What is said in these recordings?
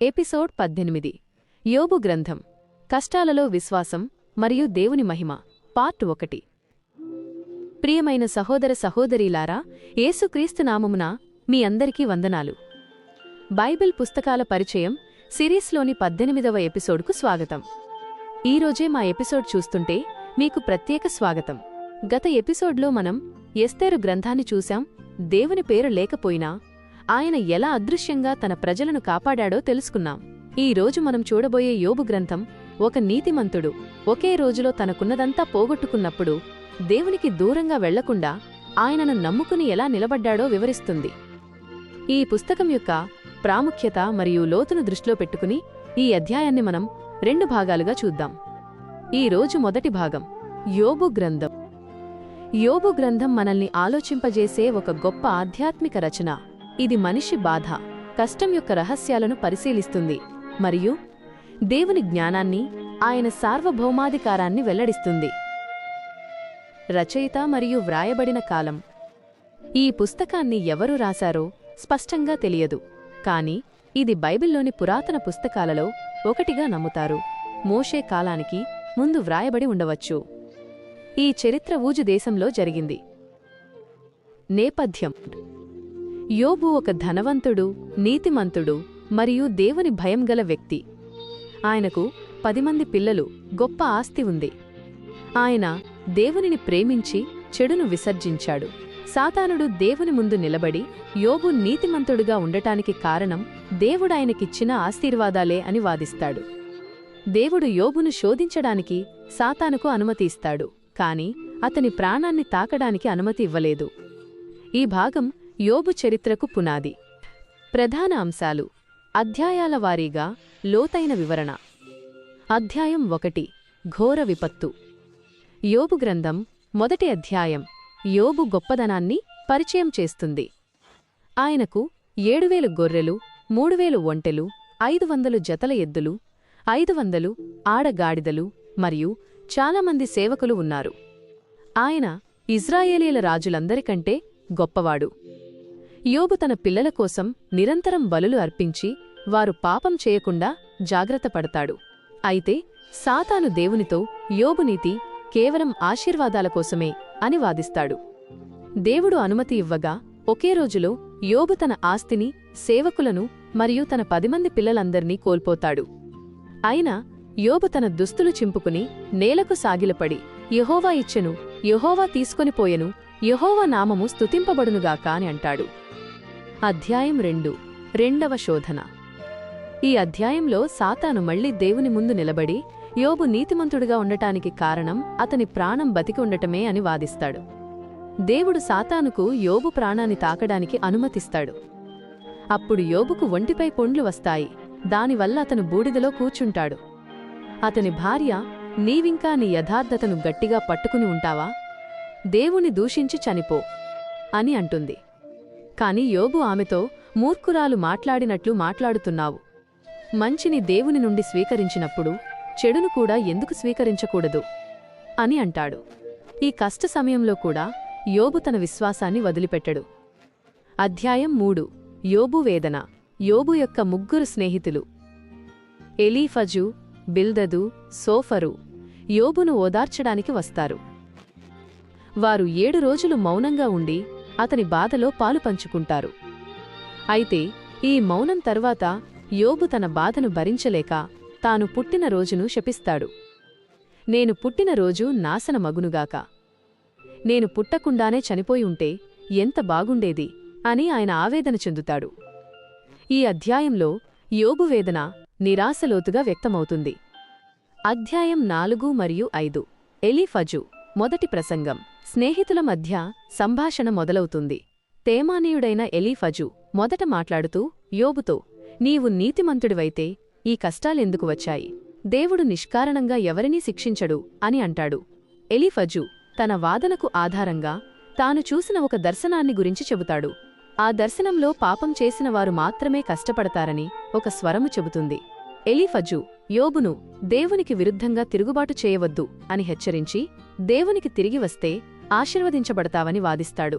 Episode 18 యోబు గ్రంథం కష్టాలలో విశ్వాసం మరియు దేవుని మహిమ పార్ట్ 1. ప్రియమైన సహోదర సహోదరీలారా, యేసుక్రీస్తు నామమున మీ అందరికీ వందనాలు. బైబిల్ పుస్తకాల పరిచయం సిరీస్లోని 18వ ఎపిసోడ్కు స్వాగతం. ఈరోజే మా ఎపిసోడ్ చూస్తుంటే మీకు ప్రత్యేక స్వాగతం. గత ఎపిసోడ్లో మనం ఎస్తేరు గ్రంథాన్ని చూశాం. దేవుని పేరు లేకపోయినా ఆయన ఎలా అదృశ్యంగా తన ప్రజలను కాపాడాడో తెలుసుకున్నాం. ఈ రోజు మనం చూడబోయే యోబు గ్రంథం ఒక నీతిమంతుడు ఒకే రోజులో తనకున్నదంతా పోగొట్టుకున్నప్పుడు దేవునికి దూరంగా వెళ్లకుండా ఆయనను నమ్ముకుని ఎలా నిలబడ్డాడో వివరిస్తుంది. ఈ పుస్తకం యొక్క ప్రాముఖ్యత మరియు లోతును దృష్టిలో పెట్టుకుని ఈ అధ్యాయాన్ని మనం 2 భాగాలుగా చూద్దాం. ఈ రోజు మొదటి భాగం యోబు గ్రంథం. యోబు గ్రంథం మనల్ని ఆలోచింపజేసే ఒక గొప్ప ఆధ్యాత్మిక రచన. ఇది మనిషి బాధ, కష్టం యొక్క రహస్యాలను పరిశీలిస్తుంది మరియు దేవుని జ్ఞానాన్ని, ఆయన సార్వభౌమాధికారాన్ని వెల్లడిస్తుంది. రచయిత మరియు వ్రాయబడిన కాలం. ఈ పుస్తకాన్ని ఎవరు రాశారో స్పష్టంగా తెలియదు, కాని ఇది బైబిల్లోని పురాతన పుస్తకాలలో ఒకటిగా నమ్ముతారు. మోషే కాలానికి ముందు వ్రాయబడి ఉండవచ్చు. ఈ చరిత్ర ఊజు దేశంలో జరిగింది. నేపథ్యం: యోబు ఒక ధనవంతుడు, నీతిమంతుడు మరియు దేవుని భయంగల వ్యక్తి. ఆయనకు 10 మంది పిల్లలు, గొప్ప ఆస్తి ఉంది. ఆయన దేవునిని ప్రేమించి చెడును విసర్జించాడు. సాతానుడు దేవుని ముందు నిలబడి యోబు నీతిమంతుడుగా ఉండటానికి కారణం దేవుడాయనకిచ్చిన ఆశీర్వాదాలే అని వాదిస్తాడు. దేవుడు యోబును శోధించడానికి సాతానుకు అనుమతి ఇస్తాడు, కాని అతని ప్రాణాన్ని తాకడానికి అనుమతి ఇవ్వలేదు. ఈ భాగం యోబు చరిత్రకు పునాది. ప్రధాన అంశాలు: అధ్యాయాల వారీగా లోతైన వివరణ. అధ్యాయం 1 ఘోర విపత్తు. యోబు గ్రంథం మొదటి అధ్యాయం యోబు గొప్పదనాన్ని పరిచయం చేస్తుంది. ఆయనకు 7,000 గొర్రెలు, 3,000 ఒంటెలు, 500 జతల ఎద్దులు, 500 ఆడగాడిదలు మరియు చాలామంది సేవకులు ఉన్నారు. ఆయన ఇజ్రాయేలీల రాజులందరికంటే గొప్పవాడు. యోబు తన పిల్లల కోసం నిరంతరం బలులు అర్పించి వారు పాపం చేయకుండా జాగ్రత్త పడతాడు. అయితే సాతాను దేవునితో యోబు నీతి కేవలం ఆశీర్వాదాల కోసమే అని వాదిస్తాడు. దేవుడు అనుమతి ఇవ్వగా ఒకే రోజులో యోబు తన ఆస్తిని, సేవకులను మరియు తన 10 మంది పిల్లలందర్నీ కోల్పోతాడు. అయినా యోబు తన దుస్తులు చింపుకుని నేలకు సాగిలపడి, యెహోవా ఇచ్చెను, యెహోవా తీసుకొనిపోయెను, యెహోవా నామము స్తుతింపబడునుగాక అని అంటాడు. అధ్యాయం 2 రెండవ శోధన. ఈ అధ్యాయంలో సాతాను మళ్లీ దేవుని ముందు నిలబడి యోబు నీతిమంతుడిగా ఉండటానికి కారణం అతని ప్రాణం బతికి ఉండటమే అని వాదిస్తాడు. దేవుడు సాతానుకు యోబు ప్రాణాన్ని తాకడానికి అనుమతిస్తాడు. అప్పుడు యోబుకు ఒంటిపై పొండ్లు వస్తాయి. దానివల్ల అతను బూడిదలో కూర్చుంటాడు. అతని భార్య, నీవింకా నీ యథార్థతను గట్టిగా పట్టుకుని ఉంటావా? దేవుని దూషించి చనిపో అని అంటుంది. కాని యోబు ఆమెతో, మూర్ఖురాలు మాట్లాడినట్లు మాట్లాడుతున్నావు. మంచిని దేవుని నుండి స్వీకరించినప్పుడు చెడును కూడా ఎందుకు స్వీకరించకూడదు అని అంటాడు. ఈ కష్ట సమయంలో కూడా యోబు తన విశ్వాసాన్ని వదిలిపెట్టడు. అధ్యాయం 3 యోబు వేదన. యోబు యొక్క 3 స్నేహితులు ఎలీఫజు, బిల్దదు, సోఫరు యోబును ఓదార్చడానికి వస్తారు. వారు 7 రోజులు మౌనంగా ఉండి అతని బాధలో పాలు పంచుకుంటారు. అయితే ఈ మౌనం తర్వాత యోబు తన బాధను భరించలేక తాను పుట్టిన రోజును శపిస్తాడు. నేను పుట్టిన రోజు నాశనమగునుగాక, నేను పుట్టకుండానే చనిపోయి ఉంటే ఎంత బాగుండేది అని ఆయన ఆవేదన చెందుతాడు. ఈ అధ్యాయంలో యోబు వేదన నిరాశలోతుగా వ్యక్తమవుతుంది. అధ్యాయం 4 మరియు 5 ఎలీఫజు మొదటి ప్రసంగం. స్నేహితుల మధ్య సంభాషణ మొదలవుతుంది. తేమానీయుడైన ఎలీఫజు మొదట మాట్లాడుతూ యోబుతో, నీవు నీతిమంతుడివైతే ఈ కష్టాలెందుకు వచ్చాయి? దేవుడు నిష్కారణంగా ఎవరినీ శిక్షించడు అని అంటాడు. ఎలీఫజు తన వాదనకు ఆధారంగా తాను చూసిన ఒక దర్శనాన్ని గురించి చెబుతాడు. ఆ దర్శనంలో పాపం చేసిన వారు మాత్రమే కష్టపడతారని ఒక స్వరము చెబుతుంది. ఎలీఫజు యోబును దేవునికి విరుద్ధంగా తిరుగుబాటు చేయవద్దు అని హెచ్చరించి, దేవునికి తిరిగి వస్తే ఆశీర్వదించబడతావని వాదిస్తాడు.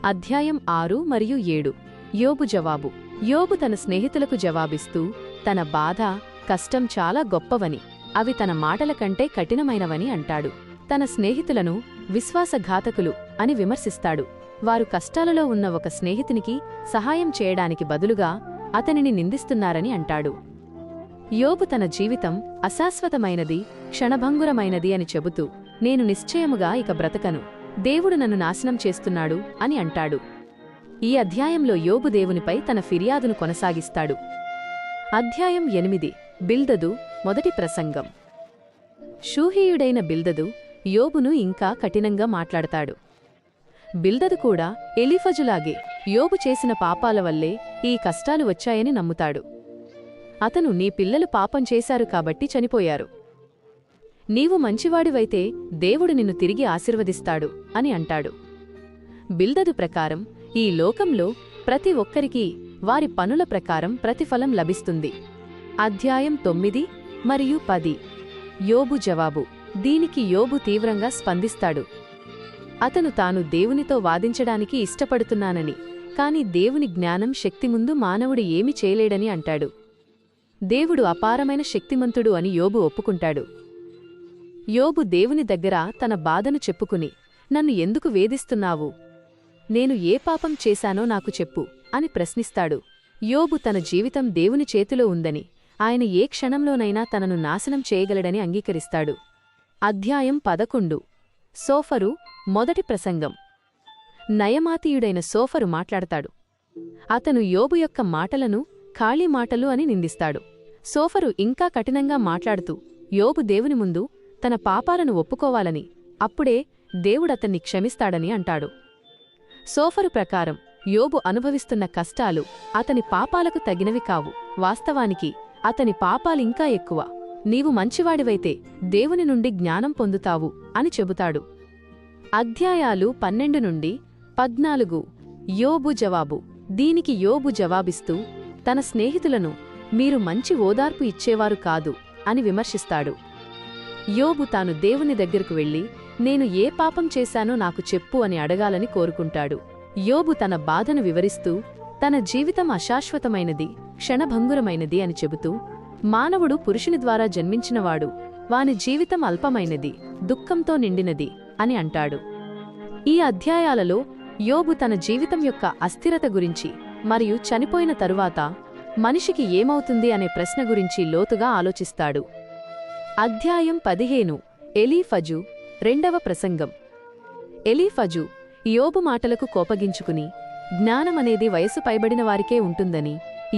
అధ్యాయం 6 మరియు 7 యోబు జవాబు. యోబు తన స్నేహితులకు జవాబిస్తూ తన బాధ, కష్టం చాలా గొప్పవని, అవి తన మాటల కంటే కఠినమైనవని అంటాడు. తన స్నేహితులను విశ్వాసఘాతకులు అని విమర్శిస్తాడు. వారు కష్టాలలో ఉన్న ఒక స్నేహితునికి సహాయం చేయడానికి బదులుగా అతనిని నిందిస్తున్నారని అంటాడు. యోబు తన జీవితం అశాశ్వతమైనది, క్షణభంగురమైనది అని చెబుతూ నేను నిశ్చయముగా ఇక బ్రతకను, దేవుడు నన్ను నాశనం చేస్తున్నాడు అని అంటాడు. ఈ అధ్యాయంలో యోబు దేవునిపై తన ఫిర్యాదును కొనసాగిస్తాడు. అధ్యాయం 8. బిల్దదు మొదటి ప్రసంగం. షూహీయుడైన బిల్దదు యోబును ఇంకా కఠినంగా మాట్లాడతాడు. బిల్దదు కూడా ఎలీఫజులాగే యోబు చేసిన పాపాల వల్లే ఈ కష్టాలు వచ్చాయని నమ్ముతాడు. అతను నీ పిల్లలు పాపం చేశారు కాబట్టి చనిపోయారు, నీవు మంచివాడివైతే దేవుడు నిన్ను తిరిగి ఆశీర్వదిస్తాడు అని అంటాడు. బిల్దదు ప్రకారం ఈ లోకంలో ప్రతి ఒక్కరికీ వారి పనుల ప్రకారం ప్రతిఫలం లభిస్తుంది. అధ్యాయం 9 మరియు 10. యోబు జవాబు. దీనికి యోబు తీవ్రంగా స్పందిస్తాడు. అతను తాను దేవునితో వాదించడానికి ఇష్టపడుతున్నానని, కాని దేవుని జ్ఞానం శక్తి ముందు మానవుడు ఏమి చేయలేడని అంటాడు. దేవుడు అపారమైన శక్తిమంతుడు అని యోబు ఒప్పుకుంటాడు. యోబు దేవుని దగ్గర తన బాధను చెప్పుకుని, నన్ను ఎందుకు వేధిస్తున్నావు? నేను ఏ పాపం చేశానో నాకు చెప్పు అని ప్రశ్నిస్తాడు. యోబు తన జీవితం దేవుని చేతిలో ఉందని, ఆయన ఏ క్షణంలోనైనా తనను నాశనం చేయగలడని అంగీకరిస్తాడు. అధ్యాయం 11. సోఫరు మొదటి ప్రసంగం. నయమాతీయుడైన సోఫరు మాట్లాడతాడు. అతను యోబు యొక్క మాటలను ఖాళీ మాటలు అని నిందిస్తాడు. సోఫరు ఇంకా కఠినంగా మాట్లాడుతూ యోబు దేవుని ముందు తన పాపాలను ఒప్పుకోవాలని, అప్పుడే దేవుడతన్ని క్షమిస్తాడని అంటాడు. సోఫరు ప్రకారం యోబు అనుభవిస్తున్న కష్టాలు అతని పాపాలకు తగినవి కావు, వాస్తవానికి అతని పాపాలింకా ఎక్కువ. నీవు మంచివాడివైతే దేవుని నుండి జ్ఞానం పొందుతావు అని చెబుతాడు. అధ్యాయాలు 12 నుండి 14. యోబు జవాబు. దీనికి యోబు జవాబిస్తూ తన స్నేహితులను మీరు మంచి ఓదార్పు ఇచ్చేవారు కాదు అని విమర్శిస్తాడు. యోబు తాను దేవుని దగ్గరకు వెళ్లి నేను ఏ పాపం చేశానో నాకు చెప్పు అని అడగాలని కోరుకుంటాడు. యోబు తన బాధను వివరిస్తూ తన జీవితం అశాశ్వతమైనది, క్షణభంగురమైనది అని చెబుతూ మానవుడు పురుషుని ద్వారా జన్మించినవాడు, వాని జీవితం అల్పమైనది, దుఃఖంతో నిండినది అని అంటాడు. ఈ అధ్యాయాలలో యోబు తన జీవితం యొక్క అస్థిరత గురించి మరియు చనిపోయిన తరువాత మనిషికి ఏమవుతుంది అనే ప్రశ్న గురించి లోతుగా ఆలోచిస్తాడు. అధ్యాయం 15. ఎలీఫజు రెండవ ప్రసంగం. ఎలీఫజు యోబు మాటలకు కోపగించుకుని జ్ఞానమనేది వయసు పైబడిన వారికే ఉంటుందని,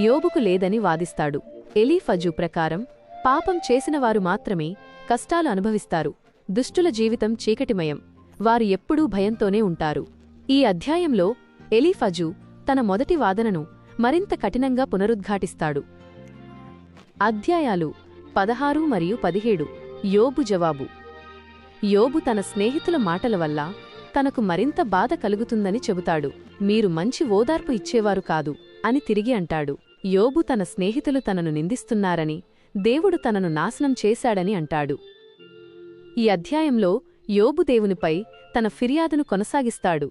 యోబుకు లేదని వాదిస్తాడు. ఎలీఫజు ప్రకారం పాపం చేసినవారు మాత్రమే కష్టాలు అనుభవిస్తారు, దుష్టుల జీవితం చీకటిమయం, వారు ఎప్పుడూ భయంతోనే ఉంటారు. ఈ అధ్యాయంలో ఎలీఫజు తన మొదటి వాదనను మరింత కఠినంగా పునరుద్ఘాటిస్తాడు. అధ్యాయాలు 16 మరియు 17. యోబు జవాబు. యోబు తన స్నేహితుల మాటల వల్ల తనకు మరింత బాధ కలుగుతుందని చెబుతాడు. మీరు మంచి ఓదార్పు ఇచ్చేవారు కాదు అని తిరిగి అంటాడు. యోబు తన స్నేహితులు తనను నిందిస్తున్నారని, దేవుడు తనను నాశనం చేశాడని అంటాడు. ఈ అధ్యాయంలో యోబు దేవునిపై తన ఫిర్యాదును కొనసాగిస్తాడు.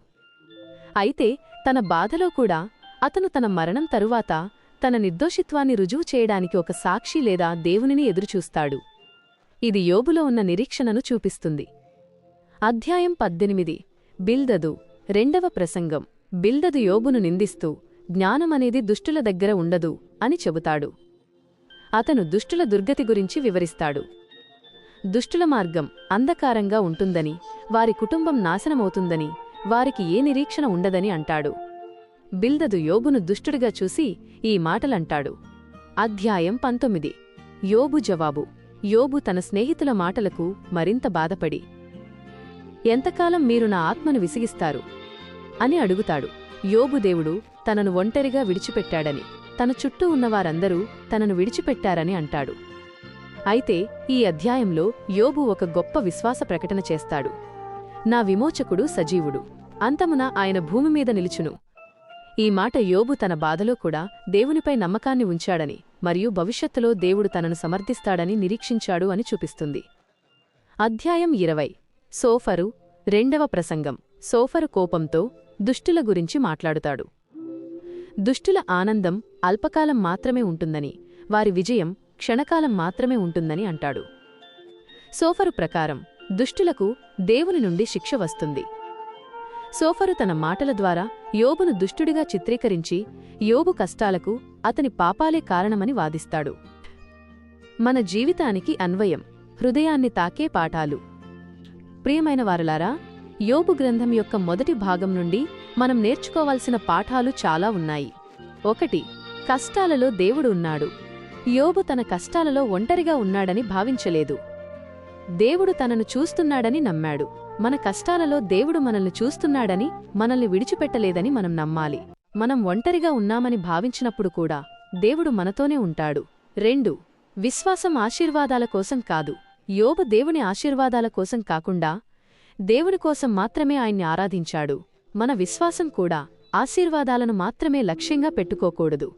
అయితే తన బాధలో కూడా అతను తన మరణం తరువాత తన నిర్దోషిత్వాన్ని రుజువు చేయడానికి ఒక సాక్షి లేదా దేవునిని ఎదురుచూస్తాడు. ఇది యోబులో ఉన్న నిరీక్షణను చూపిస్తుంది. అధ్యాయం 18. బిల్దదు రెండవ ప్రసంగం. బిల్దదు యోబును నిందిస్తూ జ్ఞానమనేది దుష్టుల దగ్గర ఉండదు అని చెబుతాడు. అతను దుష్టుల దుర్గతి గురించి వివరిస్తాడు. దుష్టుల మార్గం అంధకారంగా ఉంటుందని, వారి కుటుంబం నాశనమవుతుందని, వారికి ఏ నిరీక్షణ ఉండదని అంటాడు. బిల్దదు యోబును దుష్టుడిగా చూసి ఈ మాటలంటాడు. అధ్యాయం 19. యోబు జవాబు. యోబు తన స్నేహితుల మాటలకు మరింత బాధపడి ఎంతకాలం మీరు నా ఆత్మను విసిగిస్తారు అని అడుగుతాడు. యోబు దేవుడు తనను ఒంటరిగా విడిచిపెట్టాడని, తన చుట్టూ ఉన్నవారందరూ తనను విడిచిపెట్టారని అంటాడు. అయితే ఈ అధ్యాయంలో యోబు ఒక గొప్ప విశ్వాస ప్రకటన చేస్తాడు. నా విమోచకుడు సజీవుడు, అంతమున ఆయన భూమిమీద నిలుచును. ఈ మాట యోబు తన బాధలో కూడా దేవునిపై నమ్మకాన్ని ఉంచాడని మరియు భవిష్యత్తులో దేవుడు తనను సమర్థిస్తాడని నిరీక్షించాడు అని చూపిస్తుంది. అధ్యాయం 20. సోఫరు రెండవ ప్రసంగం. సోఫరు కోపంతో దుష్టుల గురించి మాట్లాడుతాడు. దుష్టుల ఆనందం అల్పకాలం మాత్రమే ఉంటుందని, వారి విజయం క్షణకాలం మాత్రమే ఉంటుందని అంటాడు. సోఫరు ప్రకారం దుష్టులకు దేవుని నుండి శిక్ష వస్తుంది. సోఫరు తన మాటల ద్వారా యోబును దుష్టుడిగా చిత్రీకరించి యోబు కష్టాలకు అతని పాపాలే కారణమని వాదిస్తాడు. మన జీవితానికి అన్వయం, హృదయాన్ని తాకే పాఠాలు. ప్రియమైన వారలారా, యోబు గ్రంథం యొక్క మొదటి భాగం నుండి మనం నేర్చుకోవాల్సిన పాఠాలు చాలా ఉన్నాయి. 1. కష్టాలలో దేవుడు ఉన్నాడు. యోబు తన కష్టాలలో ఒంటరిగా ఉన్నాడని భావించలేదు. దేవుడు తనను చూస్తున్నాడని నమ్మాడు. మన కష్టాలలో దేవుడు మనల్ని చూస్తున్నాడని, మనల్ని విడిచిపెట్టలేదని మనం నమ్మాలి. మనం ఒంటరిగా ఉన్నామని భావించినప్పుడు కూడా దేవుడు మనతోనే ఉంటాడు. 2. విశ్వాసం ఆశీర్వాదాల కోసం కాదు. యోబు దేవుని ఆశీర్వాదాల కోసం కాకుండా దేవుడి కోసం మాత్రమే ఆయన్ని ఆరాధించాడు. మన విశ్వాసం కూడా ఆశీర్వాదాలను మాత్రమే లక్ష్యంగా పెట్టుకోకూడదు.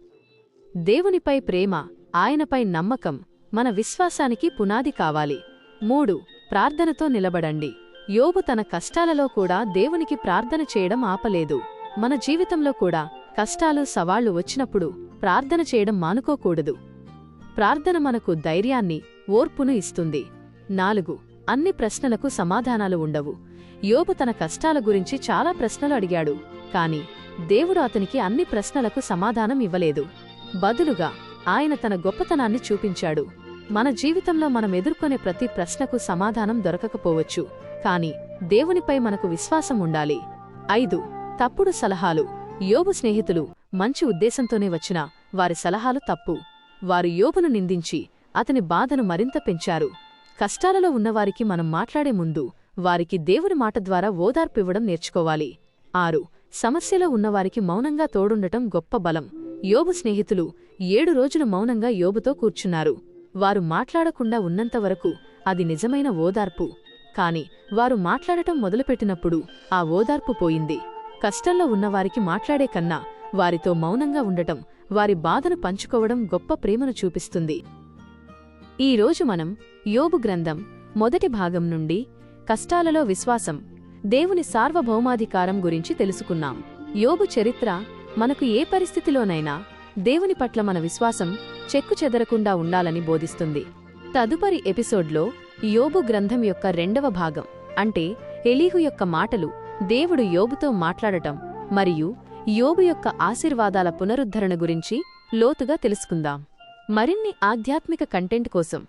దేవునిపై ప్రేమ, ఆయనపై నమ్మకం మన విశ్వాసానికి పునాది కావాలి. 3. ప్రార్థనతో నిలబడండి. యోబు తన కష్టాలలో కూడా దేవునికి ప్రార్థన చేయడం ఆపలేదు. మన జీవితంలో కూడా కష్టాలు, సవాళ్లు వచ్చినప్పుడు ప్రార్థన చేయడం మానుకోకూడదు. ప్రార్థన మనకు ధైర్యాన్ని, ఓర్పును ఇస్తుంది. 4. అన్ని ప్రశ్నలకు సమాధానాలు ఉండవు. యోబు తన కష్టాల గురించి చాలా ప్రశ్నలు అడిగాడు, కాని దేవుడు అతనికి అన్ని ప్రశ్నలకు సమాధానం ఇవ్వలేదు. బదులుగా ఆయన తన గొప్పతనాన్ని చూపించాడు. మన జీవితంలో మనం ఎదుర్కొనే ప్రతి ప్రశ్నకు సమాధానం దొరకకపోవచ్చు, కాని దేవునిపై మనకు విశ్వాసం ఉండాలి. 5. తప్పుడు సలహాలు. యోబు స్నేహితులు మంచి ఉద్దేశంతోనే వచ్చినా వారి సలహాలు తప్పు. వారు యోబును నిందించి అతని బాధను మరింత పెంచారు. కష్టాలలో ఉన్నవారికి మనం మాట్లాడే ముందు వారికి దేవుని మాట ద్వారా ఓదార్పివ్వడం నేర్చుకోవాలి. 6. సమస్యలో ఉన్నవారికి మౌనంగా తోడుండటం గొప్ప బలం. యోబు స్నేహితులు 7 రోజులు మౌనంగా యోబుతో కూర్చున్నారు. వారు మాట్లాడకుండా ఉన్నంతవరకు అది నిజమైన ఓదార్పు. కాని వారు మాట్లాడటం మొదలుపెట్టినప్పుడు ఆ ఓదార్పు పోయింది. కష్టంలో ఉన్నవారికి మాట్లాడే కన్నా వారితో మౌనంగా ఉండటం, వారి బాధను పంచుకోవడం గొప్ప ప్రేమను చూపిస్తుంది. ఈరోజు మనం యోబు గ్రంథం మొదటి భాగం నుండి కష్టాలలో విశ్వాసం, దేవుని సార్వభౌమాధికారం గురించి తెలుసుకున్నాం. యోబు చరిత్ర మనకు ఏ పరిస్థితిలోనైనా దేవుని పట్ల మన విశ్వాసం చెక్కుచెదరకుండా ఉండాలని బోధిస్తుంది. తదుపరి ఎపిసోడ్లో యోబు గ్రంథం యొక్క 2వ భాగం, అంటే ఎలీహు యొక్క మాటలు, దేవుడు యోబుతో మాట్లాడటం మరియు యోబు యొక్క ఆశీర్వాదాల పునరుద్ధరణ గురించి లోతుగా తెలుసుకుందాం. మరిన్ని ఆధ్యాత్మిక కంటెంట్ కోసం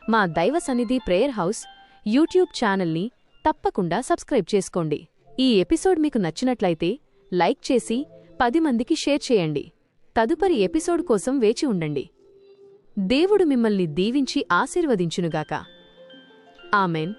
మా దైవ సన్నిధి ప్రేయర్ హౌస్ యూట్యూబ్ ఛానల్ని తప్పకుండా సబ్స్క్రైబ్ చేసుకోండి. ఈ ఎపిసోడ్ మీకు నచ్చినట్లయితే లైక్ చేసి 10 మందికి షేర్ చేయండి. తదుపరి ఎపిసోడ్ కోసం వేచి ఉండండి. దేవుడు మిమ్మల్ని దీవించి ఆశీర్వదించునుగాక. ఆమెన్.